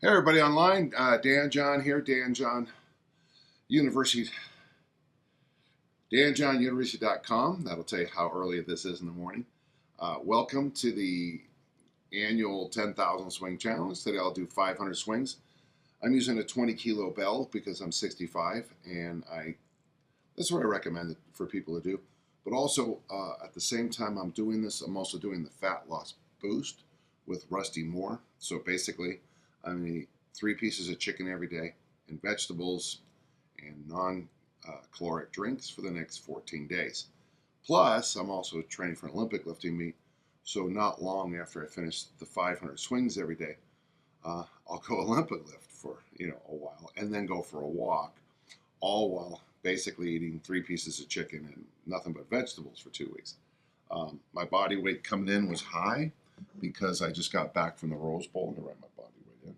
Hey everybody online, Dan John here, Dan John University, danjohnuniversity.com. That'll tell you how early this is in the morning. Welcome to the annual 10,000 swing challenge. Today I'll do 500 swings. I'm using a 20-kilo bell because I'm 65, and that's what I recommend it for people to do. But also, at the same time I'm doing this, I'm also doing the fat loss boost with Rusty Moore. So basically, I'm going to eat 3 pieces of chicken every day and vegetables and non-caloric drinks for the next 14 days. Plus, I'm also training for an Olympic lifting meet, so not long after I finish the 500 swings every day, I'll go Olympic lift for a while and then go for a walk, all while basically eating 3 pieces of chicken and nothing but vegetables for 2 weeks. My body weight coming in was high because I just got back from the Rose Bowl and I ran my body weight in.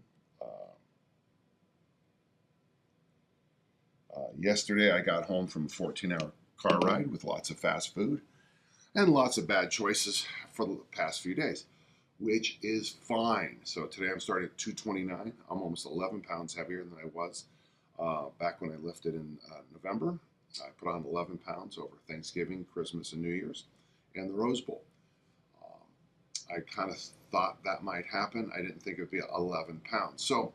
Yesterday I got home from a 14-hour car ride with lots of fast food and lots of bad choices for the past few days, which is fine. So today I'm starting at 229. I'm almost 11 pounds heavier than I was back when I lifted in November. I put on 11 pounds over Thanksgiving, Christmas, and New Year's, and the Rose Bowl. I kind of thought that might happen. I didn't think it would be 11 pounds. So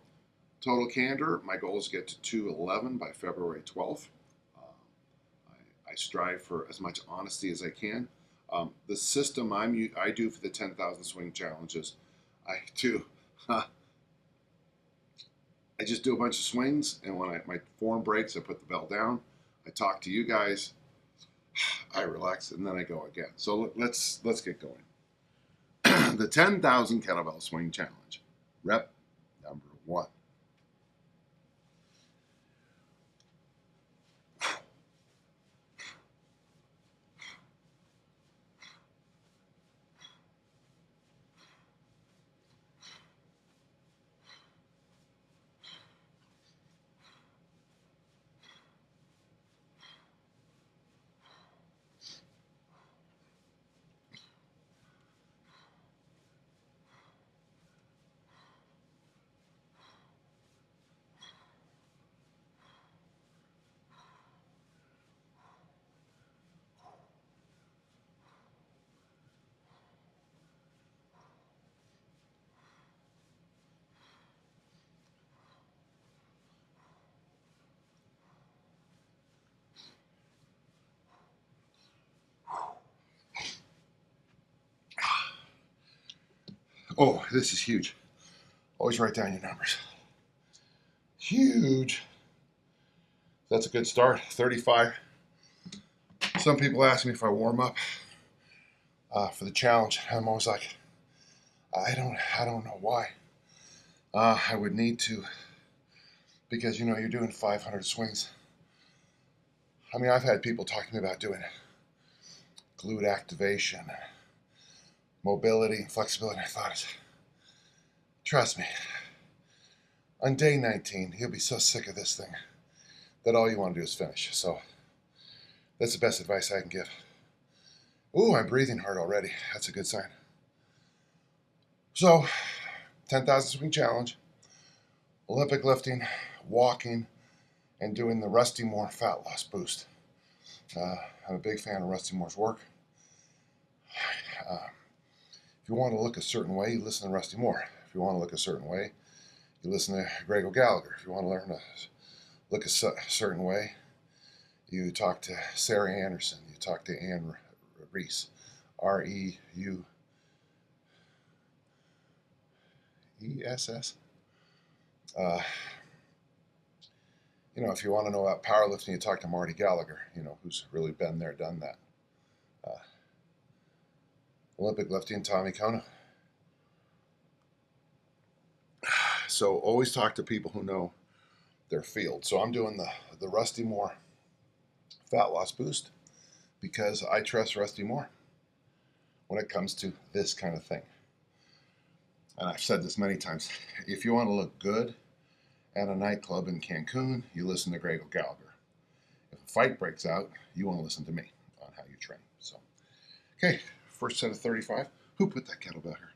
total candor, my goal is to get to 211 by February 12th. I strive for as much honesty as I can. The system I do for the 10,000 swing challenges, I just do a bunch of swings, and when my form breaks, I put the bell down. I talk to you guys, I relax, and then I go again. So let's get going. The 10,000 kettlebell swing challenge, rep number 1. Oh, this is huge. Always write down your numbers. Huge. That's a good start. 35. Some people ask me if I warm up for the challenge. I'm always like, I don't know why. I would need to, because you're doing 500 swings. I mean, I've had people talk to me about doing glute activation, mobility, and flexibility. I thought, trust me, on day 19, you'll be so sick of this thing that all you want to do is finish. So that's the best advice I can give. Ooh, I'm breathing hard already. That's a good sign. So, 10,000 swing challenge, Olympic lifting, walking, and doing the Rusty Moore fat loss boost. I'm a big fan of Rusty Moore's work. If you want to look a certain way, you listen to Rusty Moore. If you want to look a certain way, you listen to Greg Gallagher. If you want to learn to look a certain way, you talk to Sarah Anderson. You talk to Ann Reese. Reuess. If you want to know about powerlifting, you talk to Marty Gallagher, who's really been there, done that. Olympic lifting, Tommy Kono. So always talk to people who know their field. So I'm doing the Rusty Moore fat loss boost because I trust Rusty Moore when it comes to this kind of thing. And I've said this many times. If you want to look good at a nightclub in Cancun, you listen to Greg Gallagher. If a fight breaks out, you want to listen to me on how you train. So, okay, first set of 35. Who put that kettlebell here?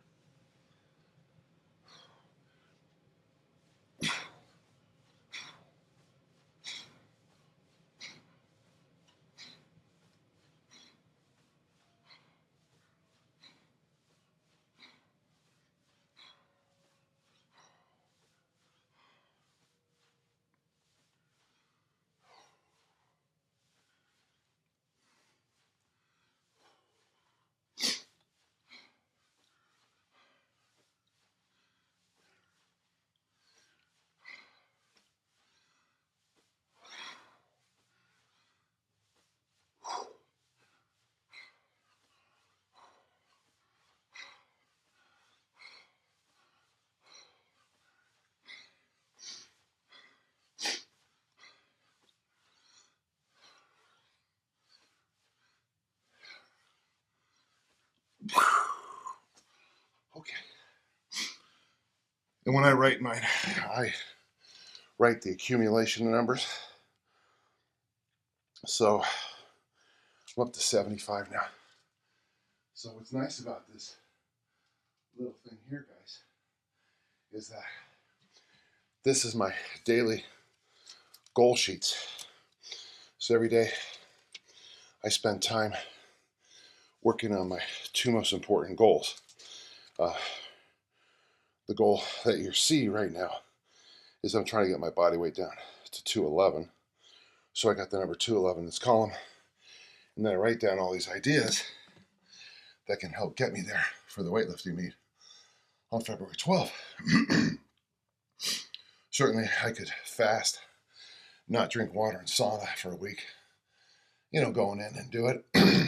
And when I write mine, I write the accumulation of numbers. So I'm up to 75 now. So what's nice about this little thing here, guys, is that this is my daily goal sheets. So every day I spend time working on my two most important goals. The goal that you see right now is I'm trying to get my body weight down to 211. So I got the number 211 in this column. And then I write down all these ideas that can help get me there for the weightlifting meet on February 12th. Certainly I could fast, not drink water and sauna for a week, going in and do it.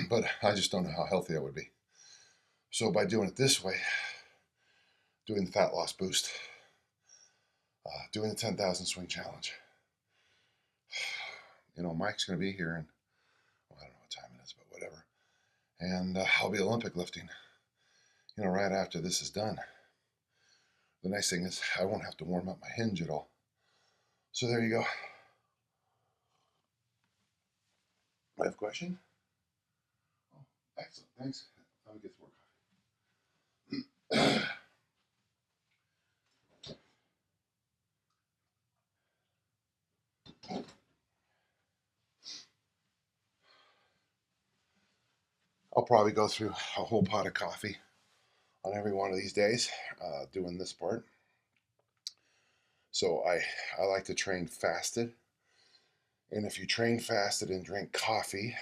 But I just don't know how healthy that would be. So by doing it this way, doing the fat loss boost, doing the 10,000 swing challenge, Mike's going to be here, and I don't know what time it is, but whatever. And I'll be Olympic lifting, right after this is done. The nice thing is I won't have to warm up my hinge at all. So there you go. I have a question? Oh, excellent. Thanks. Let me get to work. I'll probably go through a whole pot of coffee on every one of these days, doing this part. So I like to train fasted. And if you train fasted and drink coffee,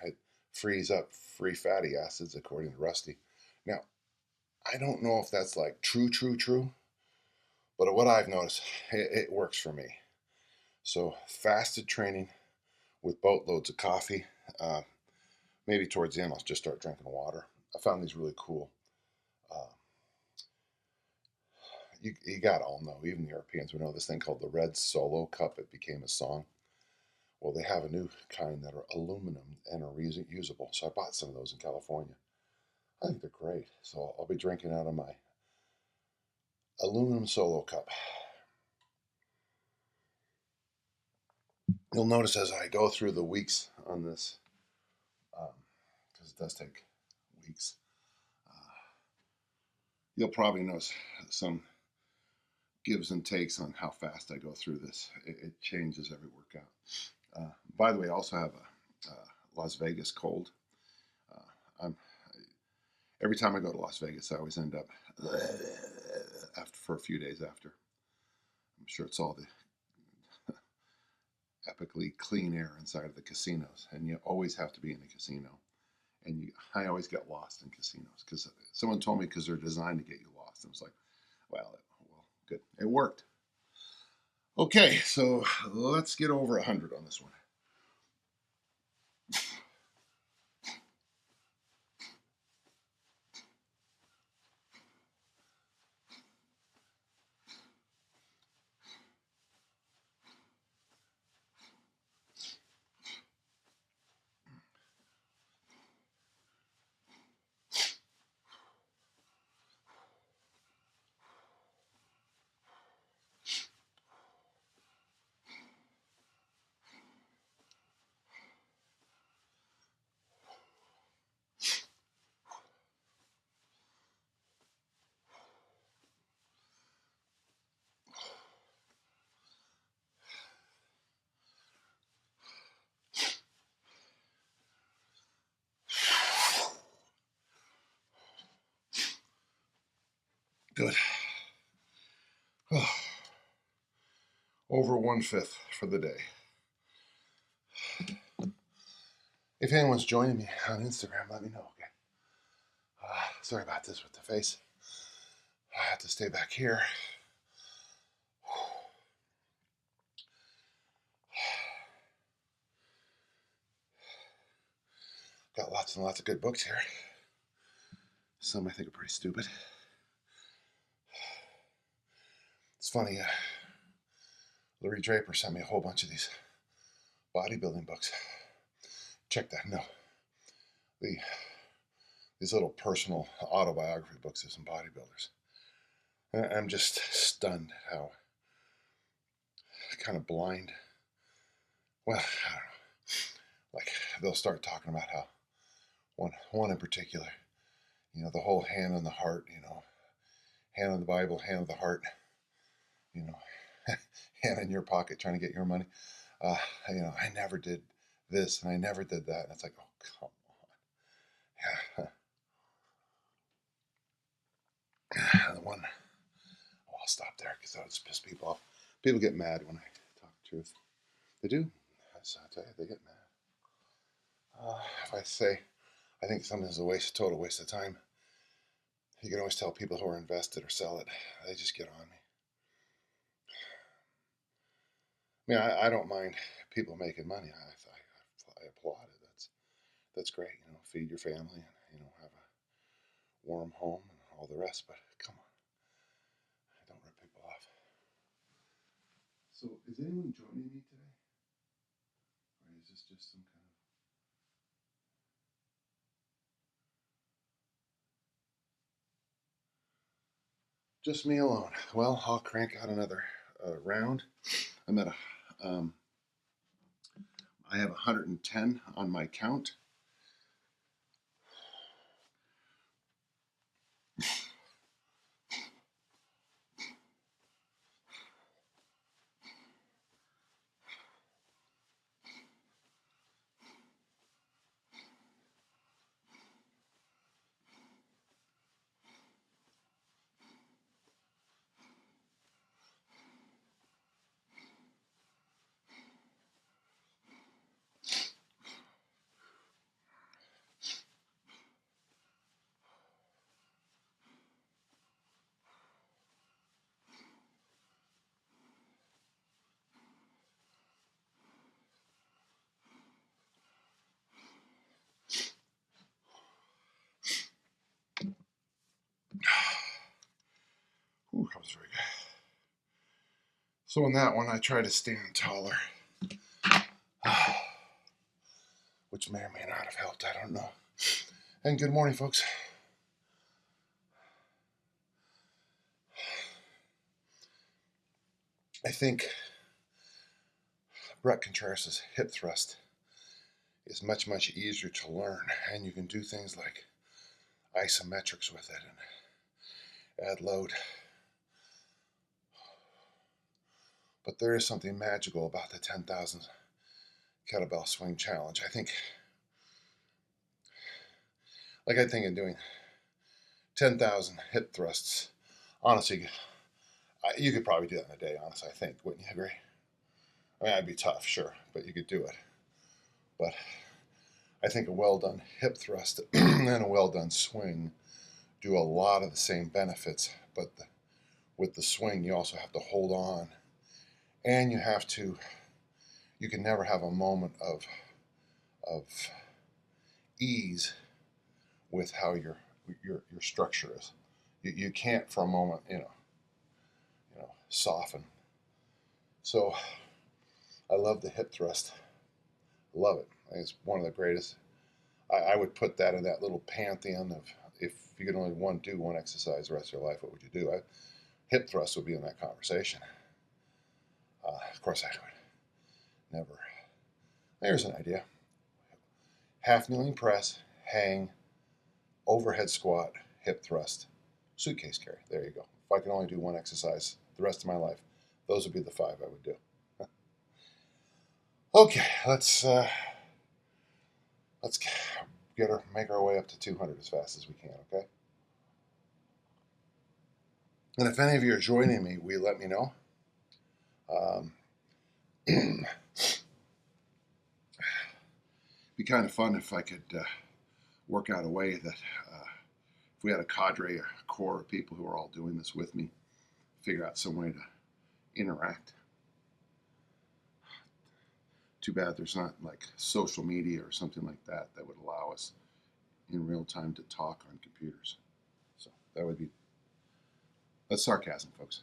it frees up free fatty acids, according to Rusty. Now, I don't know if that's like true, but what I've noticed, it works for me. So fasted training with boatloads of coffee. Maybe towards the end, I'll just start drinking water. I found these really cool. You got to all know, even Europeans would know this thing called the Red Solo Cup. It became a song. Well, they have a new kind that are aluminum and are reusable. So I bought some of those in California. I think they're great. So I'll be drinking out of my aluminum Solo Cup. You'll notice as I go through the weeks on this, because it does take weeks, you'll probably notice some gives and takes on how fast I go through this. It changes every workout. By the way, I also have a Las Vegas cold. Every time I go to Las Vegas, I always end up for a few days after. I'm sure it's all the epically clean air inside of the casinos, and you always have to be in a casino. And I always get lost in casinos because someone told me because they're designed to get you lost. And I was like, well, good. It worked. Okay, so let's get over 100 on this one. Good. Oh, over 1/5 for the day. If anyone's joining me on Instagram, let me know, okay? Sorry about this with the face. I have to stay back here. Got lots and lots of good books here. Some I think are pretty stupid. It's funny, Larry Draper sent me a whole bunch of these bodybuilding books. Check that, no. These little personal autobiography books of some bodybuilders. I'm just stunned how kind of blind. Well, I don't know. Like they'll start talking about how one in particular, the whole hand on the heart, hand on the Bible, hand on the heart, you know, hand in your pocket trying to get your money. I never did this and I never did that. And it's like, oh, come on. Yeah. The one, I'll stop there because that would just piss people off. People get mad when I talk the truth. They do. I tell you, they get mad. If I say I think something is a total waste of time, you can always tell people who are invested or sell it. They just get on me. I mean, I don't mind people making money. I applaud it. That's great. Feed your family and have a warm home and all the rest. But come on, don't rip people off. So, is anyone joining me today, or is this just some kind of? Just me alone. Well, I'll crank out another round. I'm at I have 110 on my count. Ooh, that was very good. So in that one, I try to stand taller, which may or may not have helped. I don't know. And good morning, folks. I think Brett Contreras' hip thrust is much, much easier to learn, and you can do things like isometrics with it and add load. But there is something magical about the 10,000 kettlebell swing challenge. I think of doing 10,000 hip thrusts. Honestly, you could probably do that in a day, honestly, I think. Wouldn't you agree? I mean, it'd be tough, sure, but you could do it. But I think a well-done hip thrust and a well-done swing do a lot of the same benefits, but with the swing, you also have to hold on, and you can never have a moment of ease with how your structure is. You can't for a moment, soften. So I love the hip thrust. Love it. I think it's one of the greatest. I would put that in that little pantheon of, if you could only do one exercise the rest of your life, what would you do? Hip thrust would be in that conversation. Of course, I would never. There's an idea. Half kneeling press, hang, overhead squat, hip thrust, suitcase carry. There you go. If I could only do one exercise the rest of my life, those would be the 5 I would do. Okay, let's make our way up to 200 as fast as we can, okay? And if any of you are joining me, will you let me know? Be kind of fun if I could work out a way that if we had a cadre, a core of people who are all doing this with me, figure out some way to interact. Too bad there's not like social media or something like that would allow us in real time to talk on computers. So that's sarcasm, folks.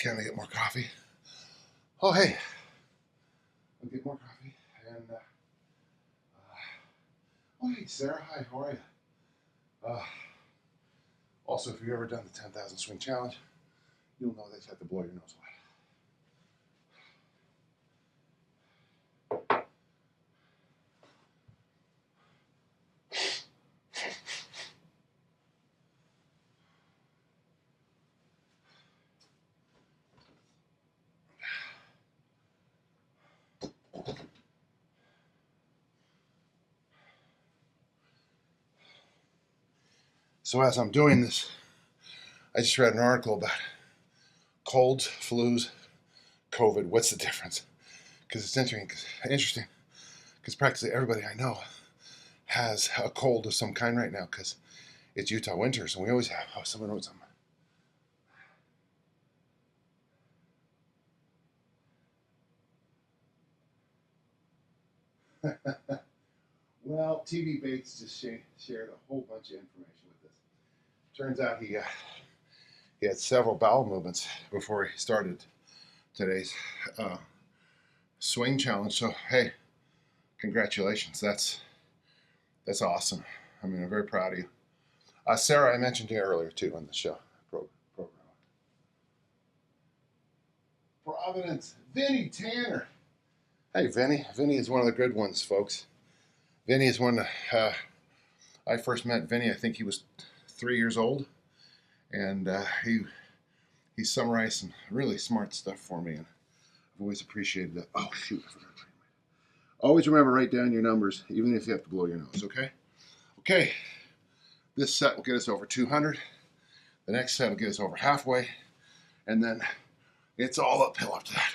Can I get more coffee? Oh, hey. I'll get more coffee. And, oh, hey, Sarah. Hi, how are you? Also, if you've ever done the 10,000 swing challenge, you'll know that you have to blow your nose away. So as I'm doing this, I just read an article about colds, flus, COVID. What's the difference? Because it's interesting because practically everybody I know has a cold of some kind right now because it's Utah winters and we always have. Oh, someone wrote something. Well, TV Bates just shared a whole bunch of information with us. Turns out he had several bowel movements before he started today's swing challenge. So hey, congratulations. That's awesome. I mean, I'm very proud of you. Sarah, I mentioned you earlier too on the show program. Providence, Vinny Tanner. Hey, Vinny. Vinny is one of the good ones, folks. Vinny is one. I first met Vinny. I think he was 3 years old, and he summarized some really smart stuff for me, and I've always appreciated it. Oh shoot! I forgot. Always remember, write down your numbers, even if you have to blow your nose. Okay. Okay. This set will get us over 200. The next set will get us over halfway, and then it's all uphill up to that.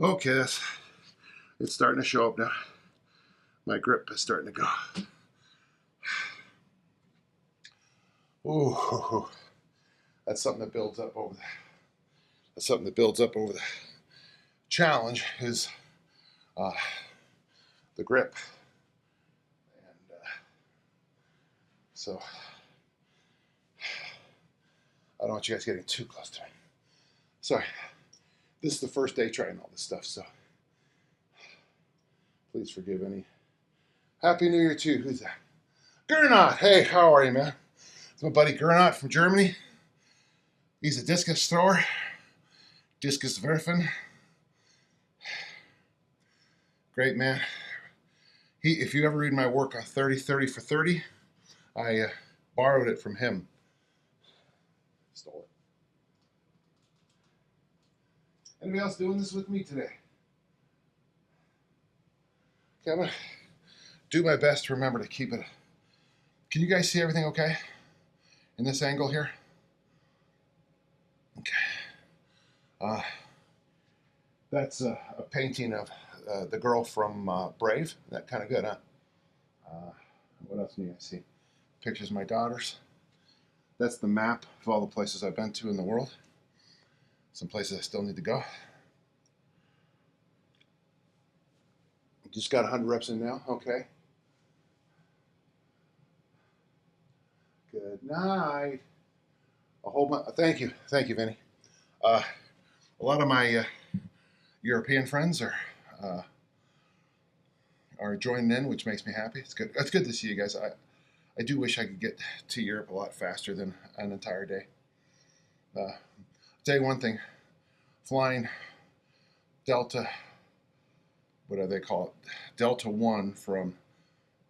Okay, it's starting to show up now. My grip is starting to go. Ooh, that's something that builds up over the challenge is the grip. And so I don't want you guys getting too close to me. Sorry. This is the first day trying all this stuff, so please forgive any. Happy New Year too. Who's that? Gernot. Hey, how are you, man? It's my buddy Gernot from Germany. He's a discus thrower. Discus werfen. Great man. If you ever read my work on 30-30 for 30, I borrowed it from him. Stole it. Anybody else doing this with me today? Okay, I'm going to do my best to remember to keep it. Can you guys see everything okay in this angle here? Okay. That's a painting of the girl from Brave. That kind of good, huh? What else do you guys see? Pictures of my daughters. That's the map of all the places I've been to in the world. Some places I still need to go. Just got 100 reps in now. Okay. Good night. A whole bunch. Thank you, Vinny. A lot of my European friends are joining in, which makes me happy. It's good. It's good to see you guys. I do wish I could get to Europe a lot faster than an entire day. I'll tell you one thing. Flying Delta, what do they call it? Delta One from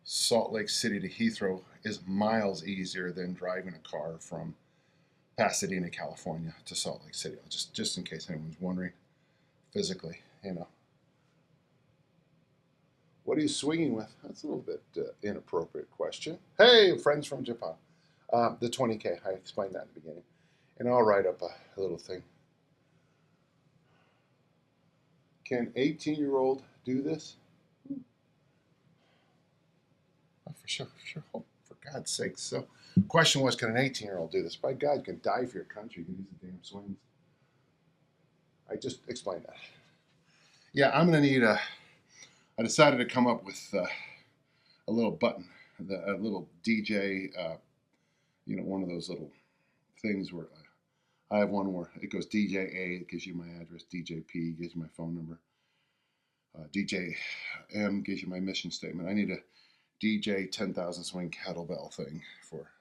Salt Lake City to Heathrow is miles easier than driving a car from Pasadena, California to Salt Lake City. Just in case anyone's wondering. physically, What are you swinging with? That's a little bit inappropriate question. Hey, friends from Japan. The 20K, I explained that in the beginning. And I'll write up a little thing. Can 18-year-old do this? Oh, for sure. Oh, for God's sake. So, question was, can an 18-year-old do this? By God, you can die for your country. You can use the damn swings. I just explained that. Yeah, I'm going to need I decided to come up with a little button, a little DJ, one of those little things where I have one where it goes DJ A, it gives you my address, DJ P gives you my phone number, DJ M gives you my mission statement. I need a DJ 10,000 swing kettlebell thing for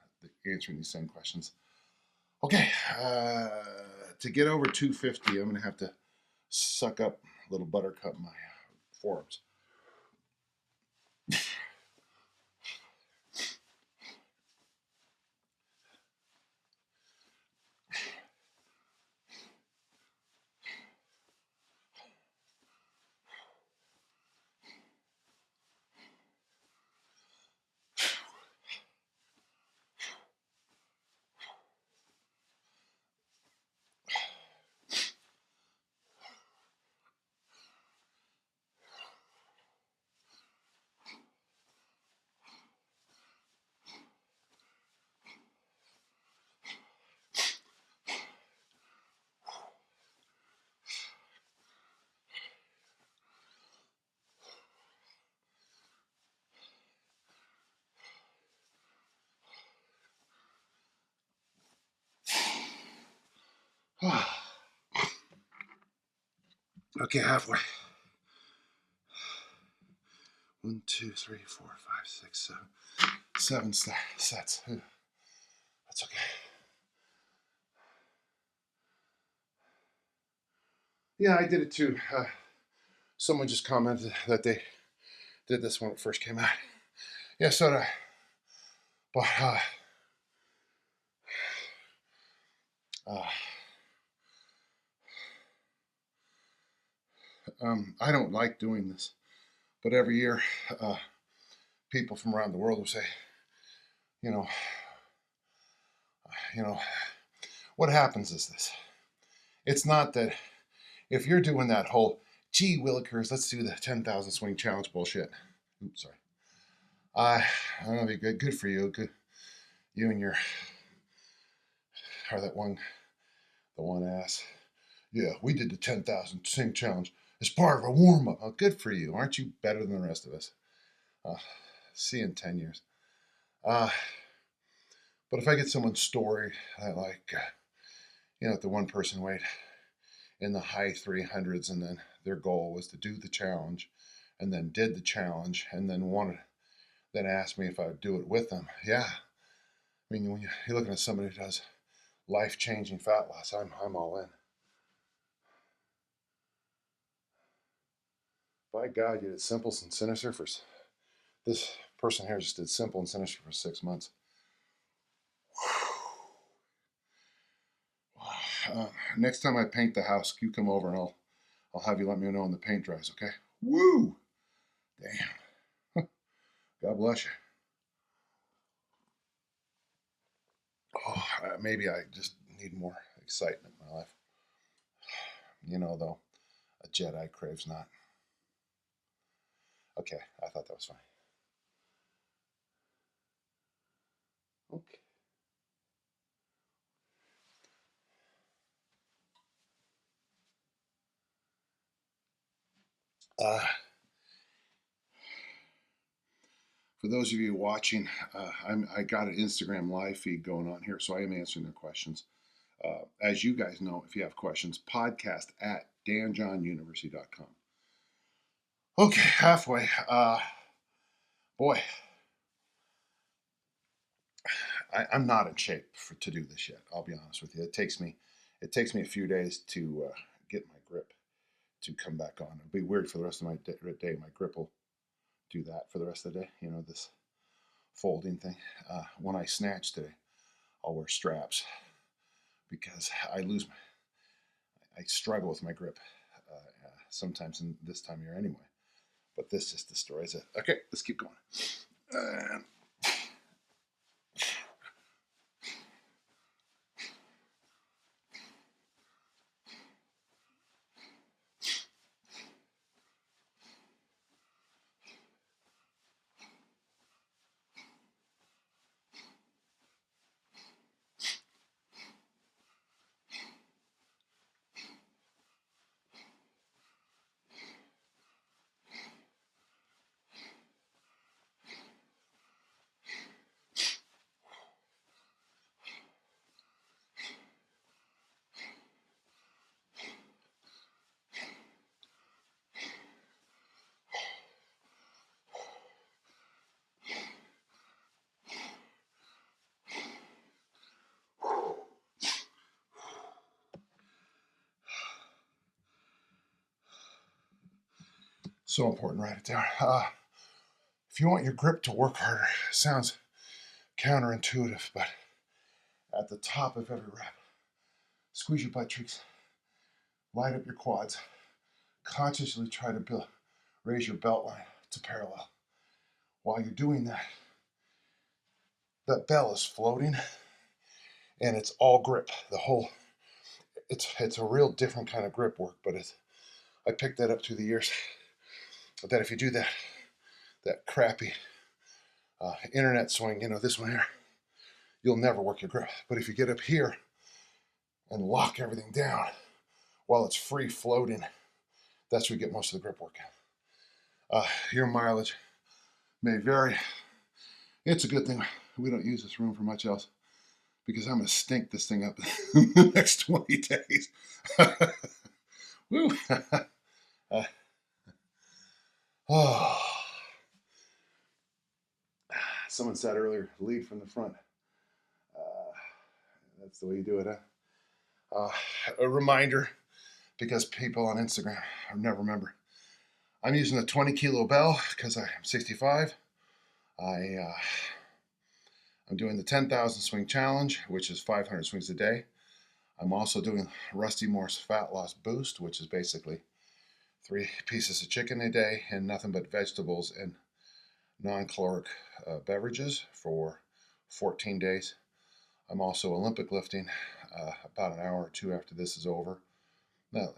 answering these same questions. Okay, to get over 250, I'm going to have to suck up a little buttercup in my forearms. Okay, halfway. 1, 2, 3, 4, 5, 6, 7 sets. That's okay. Yeah, I did it too. Someone just commented that they did this when it first came out. Yeah, so did I. But I don't like doing this, but every year, people from around the world will say, you know, what happens is this. It's not that if you're doing that whole, gee willikers, let's do the 10,000 swing challenge bullshit. Oops, sorry. I don't know, be good for you. Good, you and your, or that one, the one ass. Yeah, we did the 10,000 swing challenge as part of a warm up. Oh, good for you. Aren't you better than the rest of us? See you in 10 years. But if I get someone's story, I like, the one person weighed in the high 300s, and then their goal was to do the challenge, and then did the challenge, and then asked me if I would do it with them. Yeah, I mean, when you're looking at somebody who does life-changing fat loss, I'm all in. By God, you did simple and sinister for this person here. Just did simple and sinister for 6 months. Next time I paint the house, you come over and I'll have you let me know when the paint dries. Okay? Woo! Damn. God bless you. Oh, maybe I just need more excitement in my life. Though, a Jedi craves not. Okay, I thought that was fine. Okay. For those of you watching, I got an Instagram live feed going on here, so I am answering their questions. As you guys know, if you have questions, podcast at danjohnuniversity.com. Okay, halfway. Boy, I'm not in shape to do this yet. I'll be honest with you. It takes me a few days to get my grip to come back on. It'll be weird for the rest of my day. My grip will do that for the rest of the day. This folding thing. When I snatch today, I'll wear straps because I struggle with my grip sometimes in this time of year anyway. But this just destroys it. Okay, let's keep going. So important, write it down. If you want your grip to work harder, sounds counterintuitive, but at the top of every rep, squeeze your butt cheeks, light up your quads, consciously try to raise your belt line to parallel. While you're doing that, that bell is floating, and it's all grip. It's a real different kind of grip work, but I picked that up through the years. That if you do that crappy internet swing, this one here, you'll never work your grip. But if you get up here and lock everything down while it's free floating, that's where you get most of the grip work. Your mileage may vary. It's a good thing we don't use this room for much else, because I'm going to stink this thing up in the next 20 days. Woo. Oh. Someone said earlier, lead from the front. That's the way you do it, huh? A reminder, because people on Instagram never remember. I'm using a 20 kilo bell because I'm 65. I'm doing the 10,000 swing challenge, which is 500 swings a day. I'm also doing Rusty Moore's Fat Loss Boost, which is basically 3 pieces of chicken a day and nothing but vegetables and non-caloric beverages for 14 days. I'm also Olympic lifting about an hour or two after this is over. Well,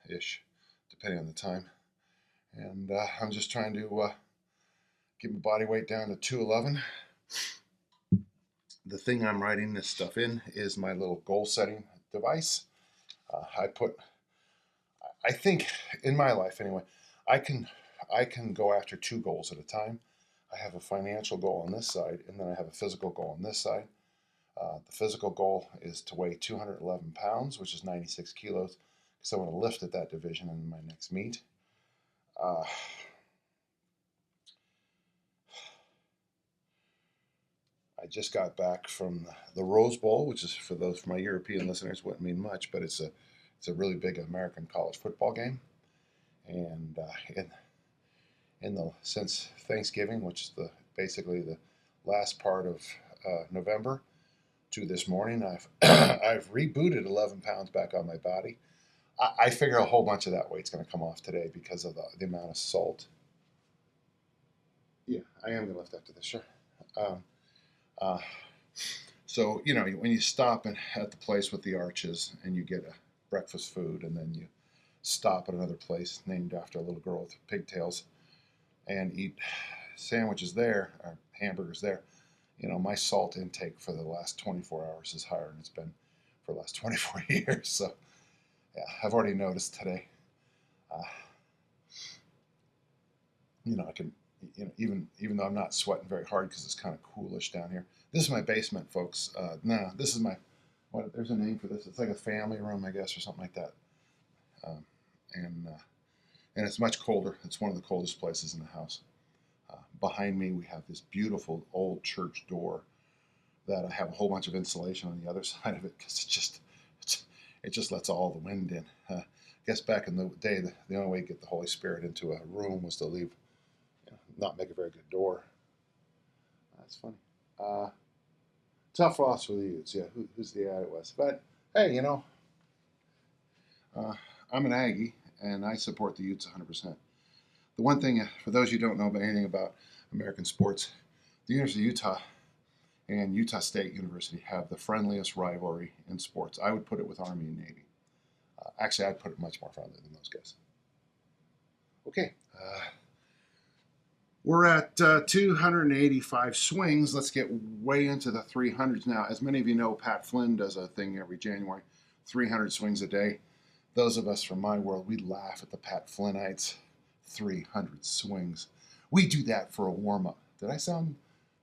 ish, depending on the time. And I'm just trying to get my body weight down to 211. The thing I'm writing this stuff in is my little goal setting device. I think in my life anyway, I can go after 2 goals at a time. I have a financial goal on this side, and then I have a physical goal on this side. The physical goal is to weigh 211 pounds, which is 96 kilos, because I want to lift at that division in my next meet. I just got back from the Rose Bowl, which is, for my European listeners, wouldn't mean much, but it's a really big American college football game. And since Thanksgiving, which is basically the last part of November, to this morning, I've rebooted 11 pounds back on my body. I figure a whole bunch of that weight's going to come off today because of the amount of salt. Yeah, I am going to lift after this, sure. So, when you stop at the place with the arches and you get a breakfast food, and then you stop at another place named after a little girl with pigtails and eat sandwiches there, or hamburgers there, my salt intake for the last 24 hours is higher than it's been for the last 24 years. So, yeah, I've already noticed today. I can, even though I'm not sweating very hard because it's kind of coolish down here. This is my basement, folks. This is there's a name for this. It's like a family room, I guess, or something like that. And it's much colder. It's one of the coldest places in the house. Behind me, we have this beautiful old church door that I have a whole bunch of insulation on the other side of it, because it just lets all the wind in. I guess back in the day, the only way to get the Holy Spirit into a room was to not make a very good door. That's funny. Tough loss for the Utes. Yeah, who's the ad it was? But hey, I'm an Aggie, and I support the Utes 100%. The one thing, for those who don't know about anything about American sports, the University of Utah and Utah State University have the friendliest rivalry in sports. I would put it with Army and Navy. Actually, I'd put it much more friendly than those guys. Okay. We're at 285 swings. Let's get way into the 300s now. As many of you know, Pat Flynn does a thing every January, 300 swings a day. Those of us from my world, we laugh at the Pat Flynnites, 300 swings. We do that for a warm-up. Did I sound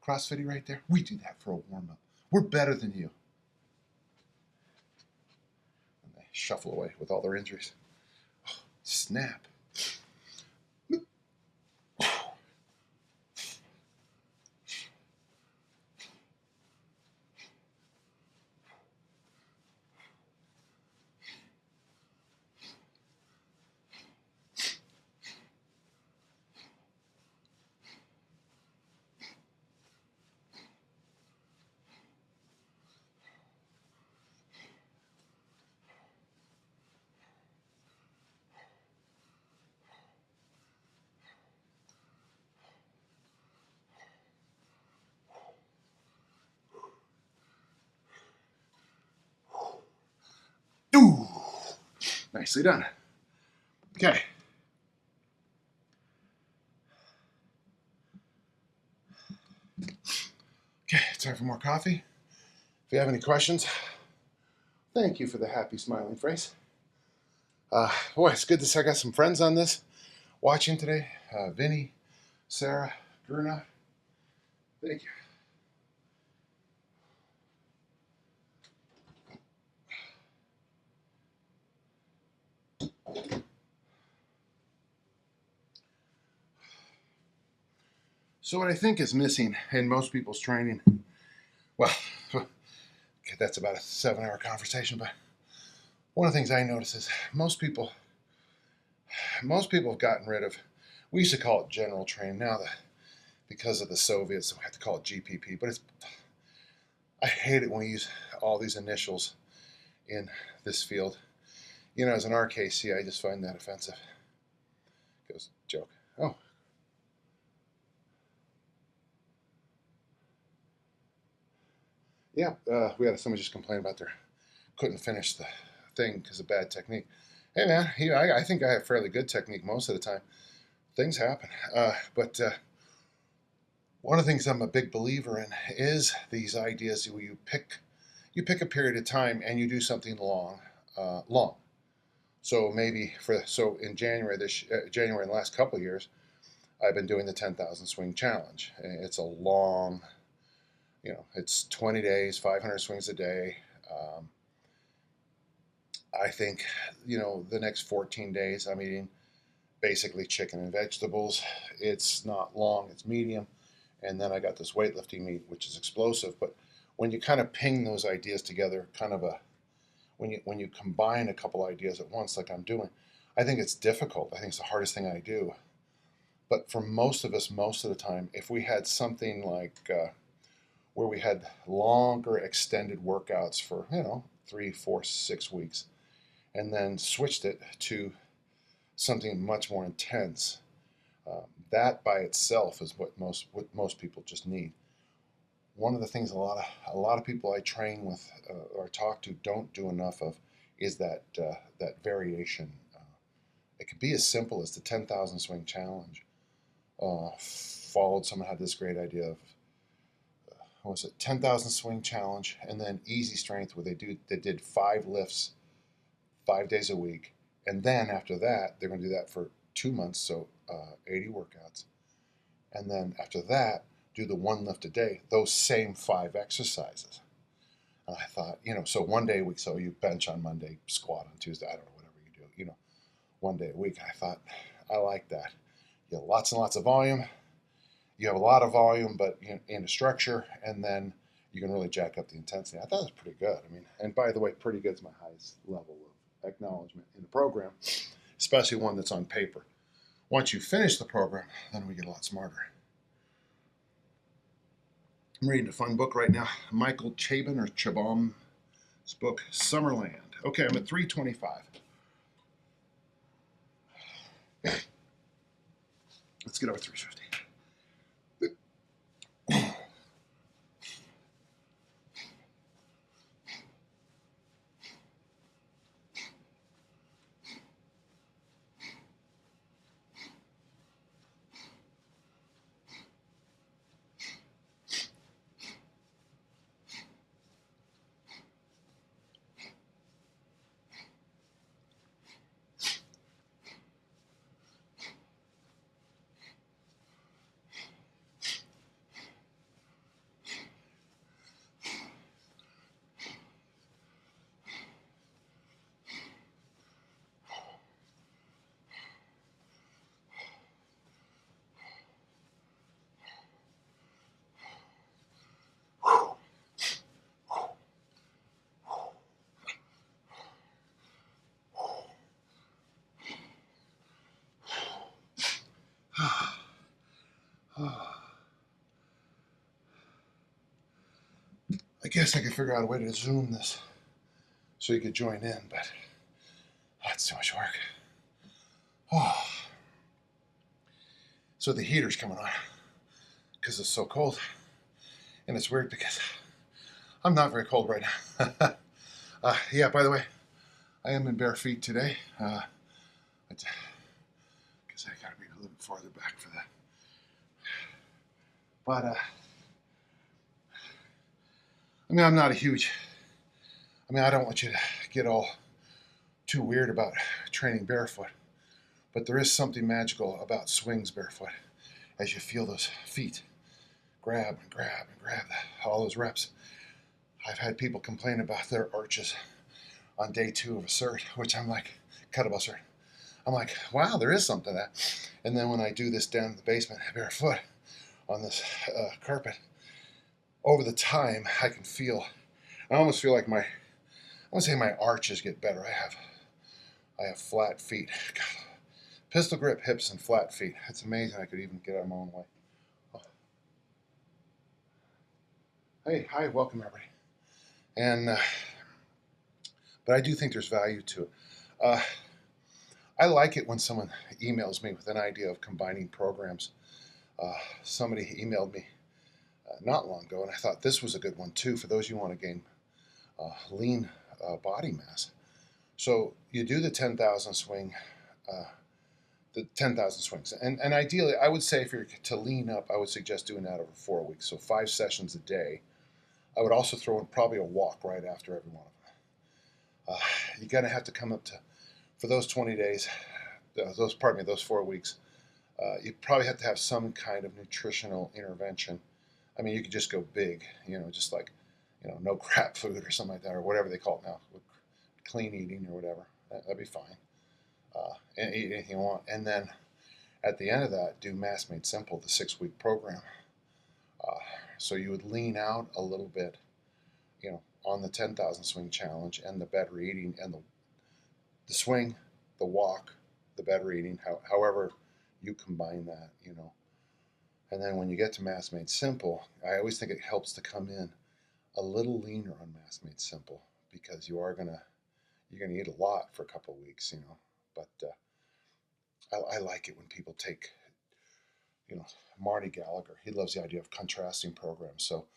CrossFitty right there? We do that for a warm-up. We're better than you. And they shuffle away with all their injuries. Oh, snap. Ooh, nicely done. Okay. Okay, time for more coffee. If you have any questions, thank you for the happy smiling face. Boy, it's good to see I got some friends on this watching today. Vinny, Sarah, Gurna. Thank you. So what I think is missing in most people's training, well, that's about a 7-hour conversation, but one of the things I notice is most people have gotten rid of, we used to call it general training. Now, because of the Soviets, we have to call it GPP, but I hate it when we use all these initials in this field. You know, as in our case, I just find that offensive. Goes, joke. Oh. Yeah, we had somebody just complain about their couldn't finish the thing because of bad technique. Hey man, I think I have fairly good technique most of the time. Things happen, but one of the things I'm a big believer in is these ideas where you pick a period of time and you do something long. So maybe in January January in the last couple of years, I've been doing the 10,000 swing challenge. It's a long. It's 20 days, 500 swings a day. I think, the next 14 days I'm eating basically chicken and vegetables. It's not long, it's medium. And then I got this weightlifting meat, which is explosive. But when you kind of ping those ideas together, when you combine a couple ideas at once, like I'm doing, I think it's difficult. I think it's the hardest thing I do. But for most of us, most of the time, if we had something like where we had longer extended workouts for 3, 4, 6 weeks, and then switched it to something much more intense, that by itself is what most people just need. One of the things a lot of people I train with or talk to don't do enough of is that variation. It could be as simple as the 10,000 swing challenge. Someone had this great idea of 10,000 swing challenge, and then easy strength where they did 5 lifts 5 days a week, and then after that they're going to do that for 2 months, so 80 workouts, and then after that do the 1 lift a day, those same 5 exercises. And I thought, so 1 day a week, so you bench on Monday, squat on Tuesday, I don't know, whatever you do, 1 day a week. And I thought, I like that. You have lots and lots of volume. You have a lot of volume, but in a structure, and then you can really jack up the intensity. I thought it was pretty good. And by the way, pretty good is my highest level of acknowledgement in the program, especially one that's on paper. Once you finish the program, then we get a lot smarter. I'm reading a fun book right now, Michael Chabon's book, Summerland. Okay, I'm at 325. Let's get over 350. I guess I could figure out a way to Zoom this so you could join in, but that's too much work. Oh. So the heater's coming on because it's so cold. And it's weird because I'm not very cold right now. Yeah, by the way, I am in bare feet today. Because I gotta be a little bit farther back for that. But, I mean, I'm not a huge, I don't want you to get all too weird about training barefoot, but there is something magical about swings barefoot as you feel those feet grab and grab and grab all those reps. I've had people complain about their arches on day 2 of a cert, which I'm like, kettlebell cert. I'm like, wow, there is something to that. And then when I do this down in the basement barefoot on this carpet, over the time I can feel, I almost feel like I want to say my arches get better. I have flat feet. God, pistol grip, hips, and flat feet. It's amazing I could even get out of my own way. Oh. Hey, hi, welcome everybody. And but I do think there's value to it. I like it when someone emails me with an idea of combining programs. Somebody emailed me not long ago, and I thought this was a good one too for those who want to gain lean body mass. So you do the 10,000 swing, the 10,000 swings, and ideally, I would say if you're to lean up, I would suggest doing that over 4 weeks, so 5 sessions a day. I would also throw in probably a walk right after every one of them. You're gonna have to come up to, for those 20 days, those 4 weeks. You probably have to have some kind of nutritional intervention. I mean, you could just go big, just like, no crap food or something like that, or whatever they call it now, clean eating or whatever. That'd be fine. And eat anything you want. And then at the end of that, do Mass Made Simple, the 6-week program. So you would lean out a little bit, on the 10,000 swing challenge and the better eating and the swing, the walk, the better eating, however you combine that, And then when you get to Mass Made Simple, I always think it helps to come in a little leaner on Mass Made Simple because you're gonna eat a lot for a couple of weeks, But I like it when people take, Marty Gallagher. He loves the idea of contrasting programs. So,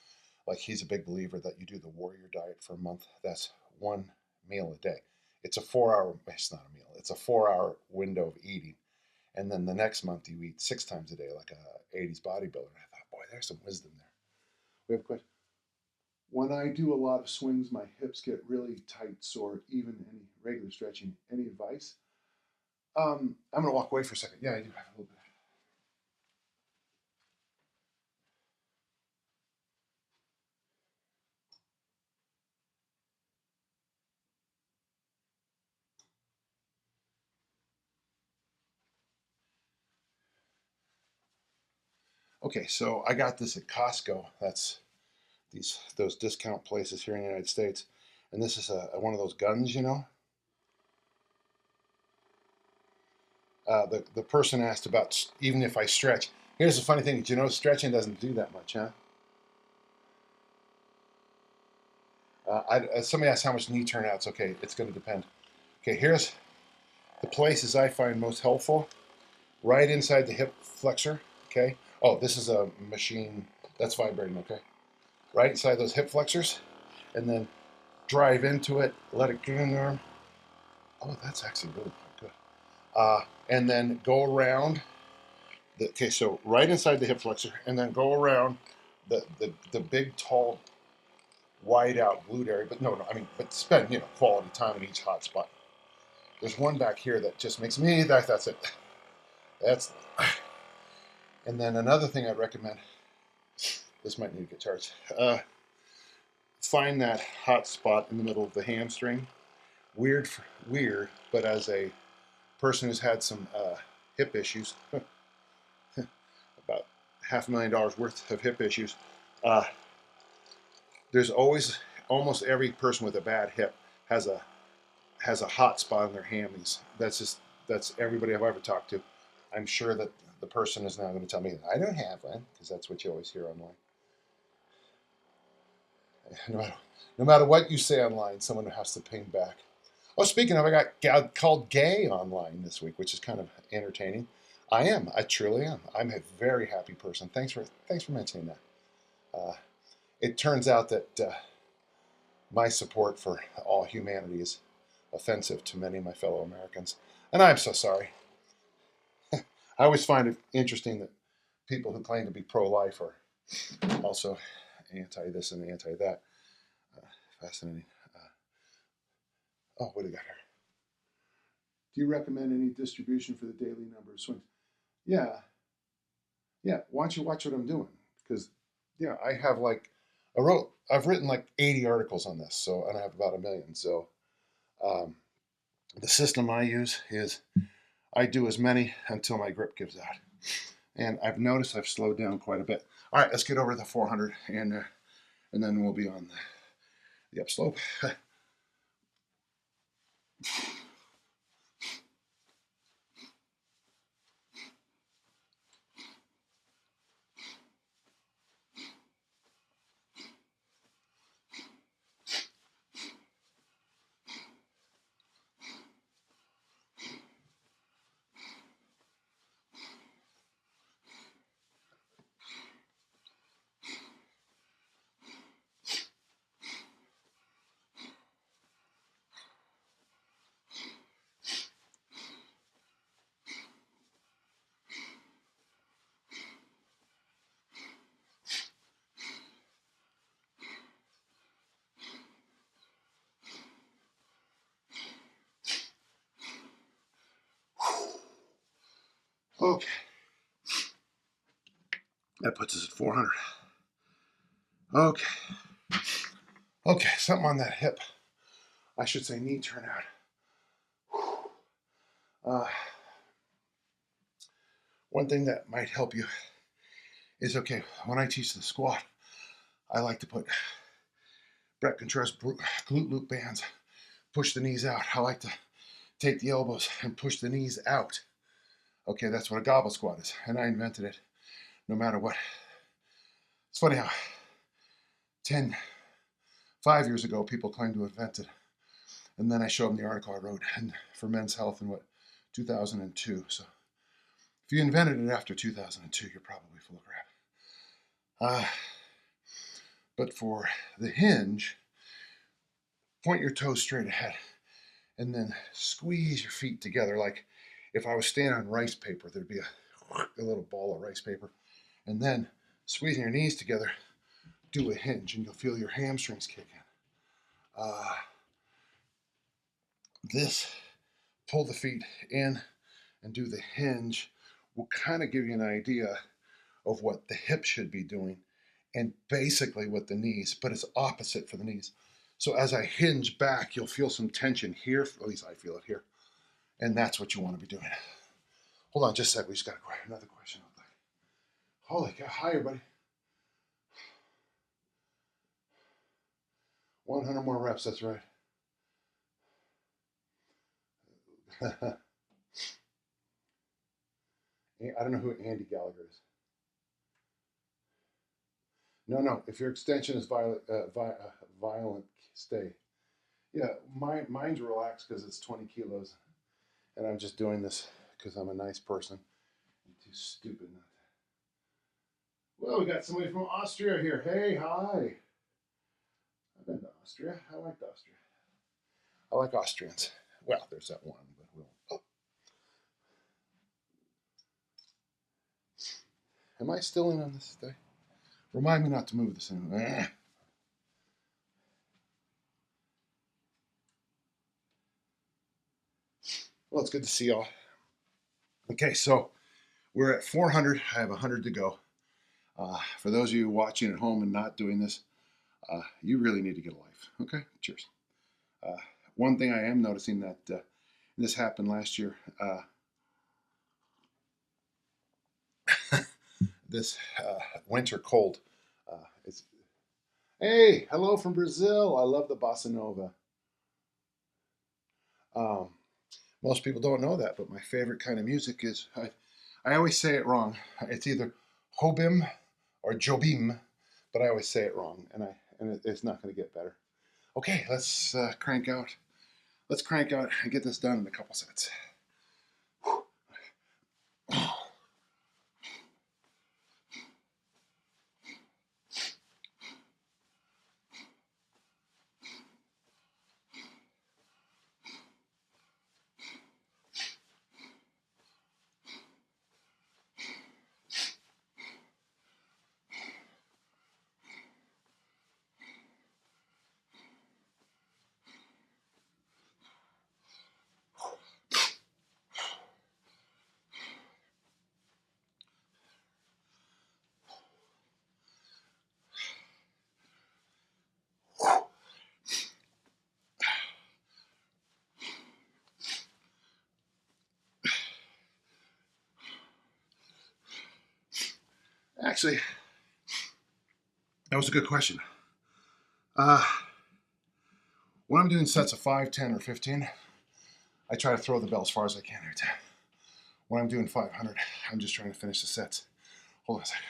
like, he's a big believer that you do the warrior diet for a month. That's 1 meal a day. It's a 4-hour. It's not a meal. It's a 4-hour window of eating. And then the next month you eat 6 times a day, like a 80s bodybuilder. And I thought, boy, there's some wisdom there. We have a question. When I do a lot of swings, my hips get really tight, sore, even any regular stretching. Any advice? I'm going to walk away for a second. Yeah, I do have a little bit. Okay, so I got this at Costco. That's those discount places here in the United States. And this is one of those guns, The person asked about even if I stretch. Here's the funny thing, stretching doesn't do that much, huh? Somebody asked how much knee turnouts. Okay, it's going to depend. Okay, here's the places I find most helpful. right inside the hip flexor, okay? Oh, this is a machine that's vibrating, okay? Right inside those hip flexors, and then drive into it, let it get in there. Oh, that's actually really good. And then go around. Okay, so right inside the hip flexor, and then go around the big, tall, wide out glute area. But no, I mean, but spend quality time in each hot spot. There's one back here that just makes me that's it. That's and then another thing I'd recommend. This might need to get charged. Find that hot spot in the middle of the hamstring. Weird, weird, but as a person who's had some hip issues, about $500,000 worth of hip issues, uh, there's almost every person with a bad hip has a hot spot in their hammies. That's everybody I've ever talked to. I'm sure that the person is now going to tell me I don't have one, because that's what you always hear online. No matter what you say online, someone has to ping back. Oh, speaking of, I got called gay online this week, which is kind of entertaining. I am. I truly am. I'm a very happy person. Thanks for mentioning that. It turns out that my support for all humanity is offensive to many of my fellow Americans, and I'm so sorry. I always find it interesting that people who claim to be pro-life are also anti this and anti that. Fascinating. What do you got here? Do you recommend any distribution for the daily number of swings? Yeah. Why don't you watch what I'm doing? Because I have I've written like 80 articles on this, and I have about 1 million. So the system I use is I do as many until my grip gives out. And I've noticed I've slowed down quite a bit. All right, let's get over the 400, and then we'll be on the upslope. Okay. That puts us at 400. Okay. Okay, something on that hip. I should say knee turnout. One thing that might help you is, okay, when I teach the squat, I like to put Brett Contreras glute loop bands, push the knees out. I like to take the elbows and push the knees out. Okay, that's what a gobble squat is, and I invented it no matter what. It's funny how 5 years ago, people claimed to invent it. And then I showed them the article I wrote for Men's Health in 2002. So if you invented it after 2002, you're probably full of crap. But for the hinge, point your toes straight ahead and then squeeze your feet together. Like if I was standing on rice paper, there'd be a little ball of rice paper. And then squeezing your knees together, do a hinge, and you'll feel your hamstrings kick in. This, pull the feet in and do the hinge, will kind of give you an idea of what the hip should be doing and basically what the knees, but it's opposite for the knees. So as I hinge back, you'll feel some tension here, at least I feel it here, and that's what you want to be doing. Hold on just a sec, we just got another question. Holy cow, hi everybody. 100 more reps, that's right. I don't know who Andy Gallagher is. No, if your extension is violent, stay. Yeah, mine's relaxed because it's 20 kilos, and I'm just doing this because I'm a nice person, Too stupid not to. Well, we got somebody from Austria here. Hey, hi. I've been to Austria. I liked Austria. I like Austrians. Well, there's that one, but we'll. Oh. Am I still in on this day? Remind me not to move this in. Well, it's good to see y'all. Okay, so we're at 400. I have 100 to go. For those of you watching at home and not doing this, you really need to get a life. Okay, cheers. One thing I am noticing that this happened last year. This winter cold. It's hey, hello from Brazil. I love the bossa nova. Most people don't know that, but my favorite kind of music is I always say it wrong. It's either Hobim or Jobim, but I always say it wrong, and it's not going to get better. Okay, let's crank out. Let's crank out and get this done in a couple sets. Actually, that was a good question. When I'm doing sets of 5, 10, or 15, I try to throw the bell as far as I can every time. When I'm doing 500, I'm just trying to finish the sets. Hold on a second.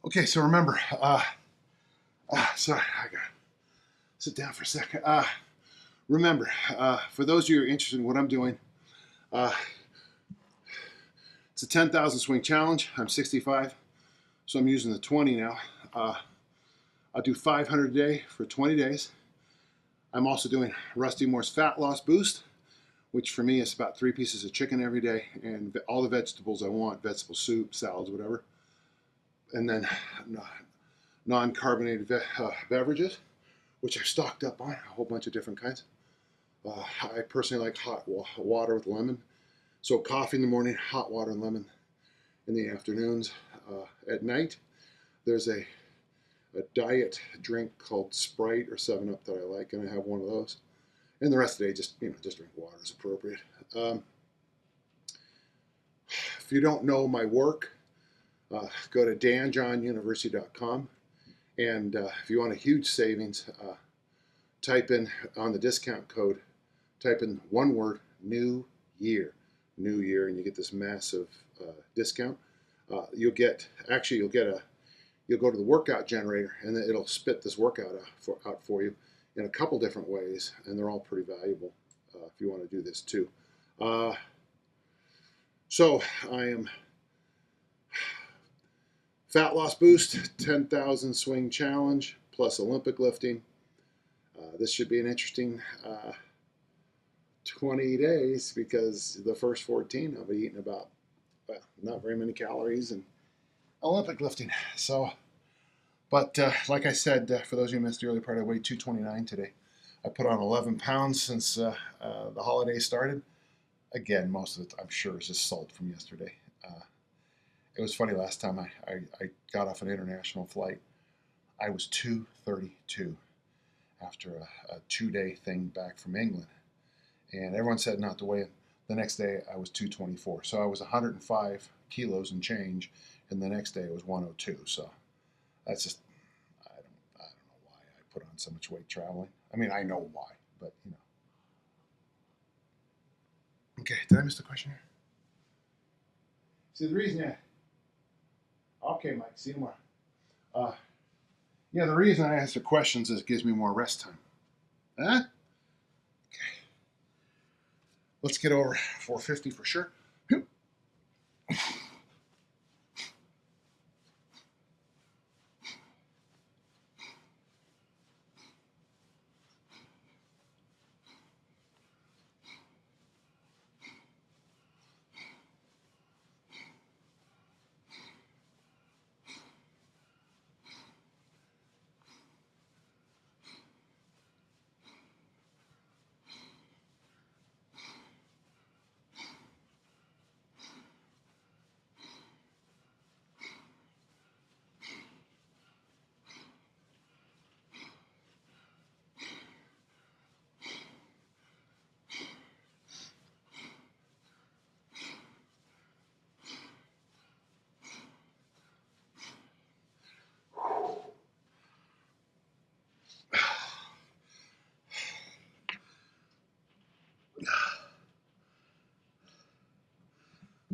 Okay, so remember, sorry, I gotta sit down for a second. Remember, for those of you who are interested in what I'm doing, it's a 10,000 swing challenge. I'm 65, so I'm using the 20 now. I'll do 500 a day for 20 days. I'm also doing Rusty Moore's Fat Loss Boost, which for me is about 3 pieces of chicken every day and all the vegetables I want, vegetable soup, salads, whatever. And then non-carbonated beverages, which I've stocked up on, a whole bunch of different kinds. I personally like hot water with lemon. So coffee in the morning, hot water and lemon in the afternoons. At night, there's a diet drink called Sprite or 7-Up that I like, and I have one of those. And the rest of the day, just drink water is appropriate. If you don't know my work, go to danjohnuniversity.com, and if you want a huge savings, type in on the discount code, type in one word, New Year, and you get this massive discount. You'll go to the workout generator, and then it'll spit this workout out for you in a couple different ways, and they're all pretty valuable if you want to do this too. So I am Fat Loss Boost, 10,000 swing challenge, plus Olympic lifting. This should be an interesting 20 days because the first 14 I'll be eating about, not very many calories and Olympic lifting. So, but like I said, for those of you who missed the early part, I weighed 229 today. I put on 11 pounds since the holidays started. Again, most of it, I'm sure, is just salt from yesterday. It was funny, last time I got off an international flight, I was 232 after a 2-day thing back from England. And everyone said not to weigh in. The next day, I was 224. So I was 105 kilos and change, and the next day it was 102. So that's just, I don't know why I put on so much weight traveling. I mean, I know why, but Okay, did I miss the question here? See, the reason okay, Mike, see you tomorrow. Yeah, the reason I answer questions is it gives me more rest time. Huh? Okay. Let's get over 450 for sure.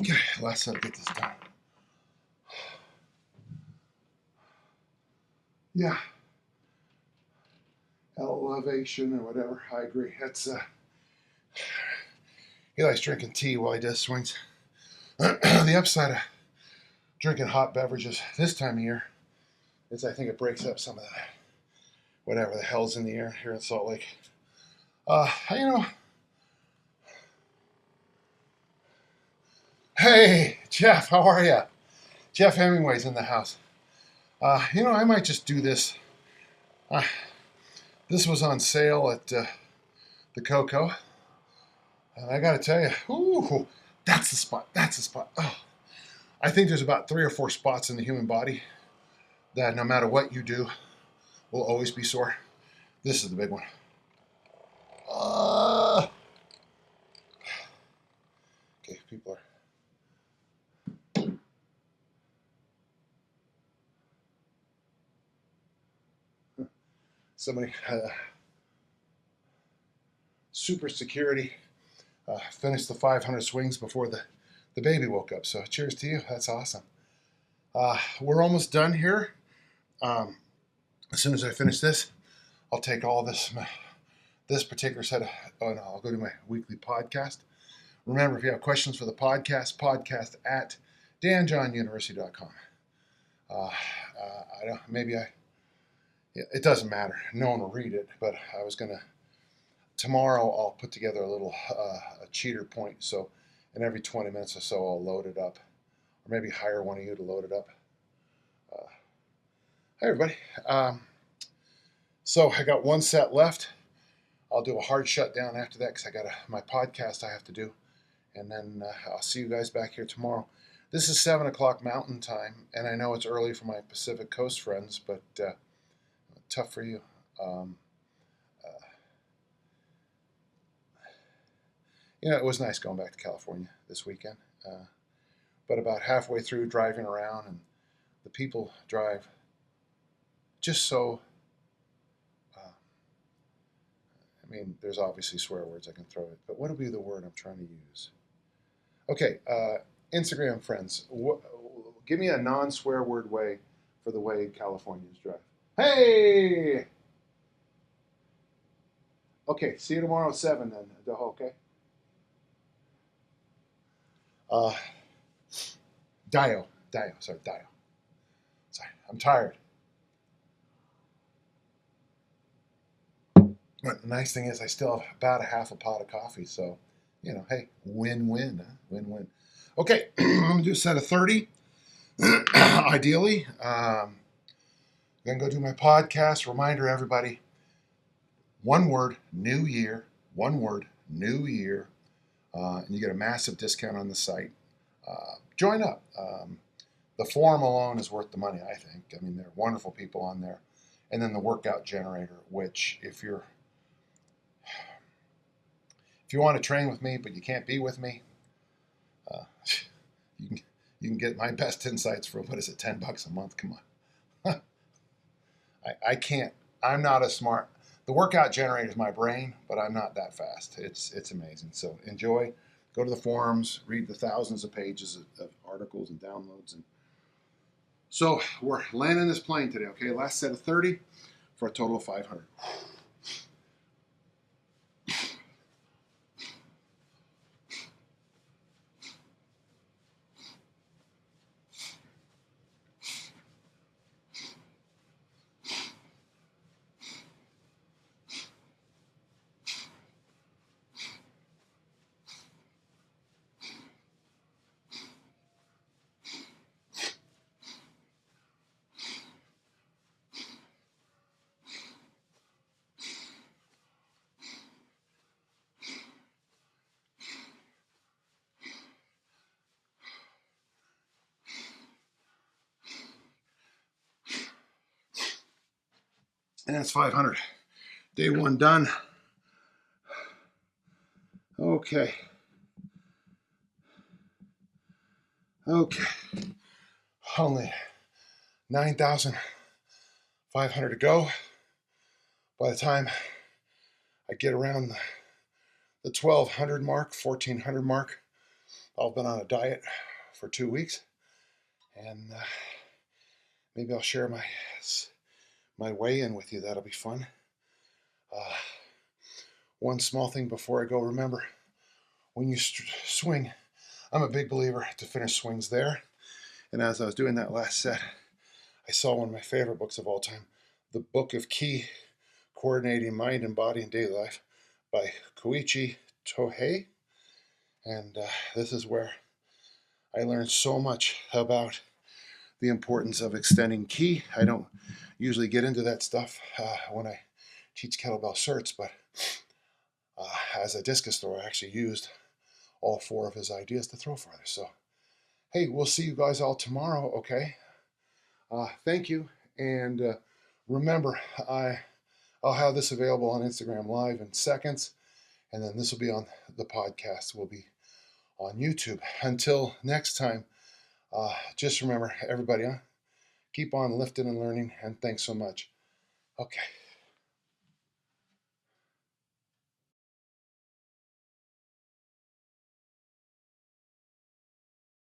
Okay, last set to get this done. Yeah. Elevation or whatever. I agree. That's he likes drinking tea while he does swings. The upside of drinking hot beverages this time of year is I think it breaks up some of the whatever the hell's in the air here in Salt Lake. You know, hey Jeff, how are you? Jeff Hemingway's in the house. You know, I might just do this. This was on sale at the Coco, and I got to tell you, ooh, that's the spot. That's the spot. Oh, I think there's about 3 or 4 spots in the human body that no matter what you do will always be sore. This is the big one. Okay, people are. Somebody, super security, finished the 500 swings before the baby woke up. So cheers to you. That's awesome. We're almost done here. As soon as I finish this, I'll take all this particular set of, no, I'll go to my weekly podcast. Remember, if you have questions for the podcast at danjohnuniversity.com. It doesn't matter. No one will read it, but I was going to, tomorrow I'll put together a little a cheater point. So in every 20 minutes or so, I'll load it up, or maybe hire one of you to load it up. Hi, everybody. So I got 1 set left. I'll do a hard shutdown after that because I got my podcast I have to do. And then I'll see you guys back here tomorrow. This is 7 o'clock Mountain Time, and I know it's early for my Pacific Coast friends, but tough for you. You know, it was nice going back to California this weekend. But about halfway through driving around, and the people drive just so, I mean, there's obviously swear words I can throw it, but what would be the word I'm trying to use? Okay, Instagram friends, give me a non-swear word way for the way Californians drive. Hey! Okay, see you tomorrow at 7 then, okay? Dio. Sorry, I'm tired. But the nice thing is I still have about a half a pot of coffee, so, you know, hey, win-win, huh? Win-win. Okay, I'm going to do a set of 30, ideally. I'm going to go do my podcast. Reminder, everybody, one word, new year. One word, new year. And you get a massive discount on the site. Join up. The forum alone is worth the money, I think. I mean, there are wonderful people on there. And then the workout generator, which if you want to train with me, but you can't be with me, you can get my best insights for, what is it, $10 a month? Come on. I can't. I'm not as smart. The workout generator is my brain, but I'm not that fast. It's amazing. So enjoy. go to the forums, read the thousands of pages of articles and downloads. And so we're landing this plane today, okay? Last set of 30 for a total of 500. And that's 500. Day one done. Okay. Okay. Only 9,500 to go. By the time I get around the 1,200 mark, 1,400 mark, I've been on a diet for 2 weeks. And maybe I'll share my weigh-in with you. That'll be fun. One small thing before I go, remember, when you swing, I'm a big believer to finish swings there. And as I was doing that last set, I saw one of my favorite books of all time, The Book of Ki, Coordinating Mind and Body in Daily Life by Koichi Tohei. And this is where I learned so much about the importance of extending ki. I don't usually get into that stuff when I teach kettlebell certs, but as a discus thrower, I actually used all 4 of his ideas to throw farther. So, hey, we'll see you guys all tomorrow, okay? Thank you. And remember, I'll have this available on Instagram Live in seconds, and then this will be on the podcast. Will be on YouTube. Until next time, just remember, everybody, keep on lifting and learning, and thanks so much. Okay.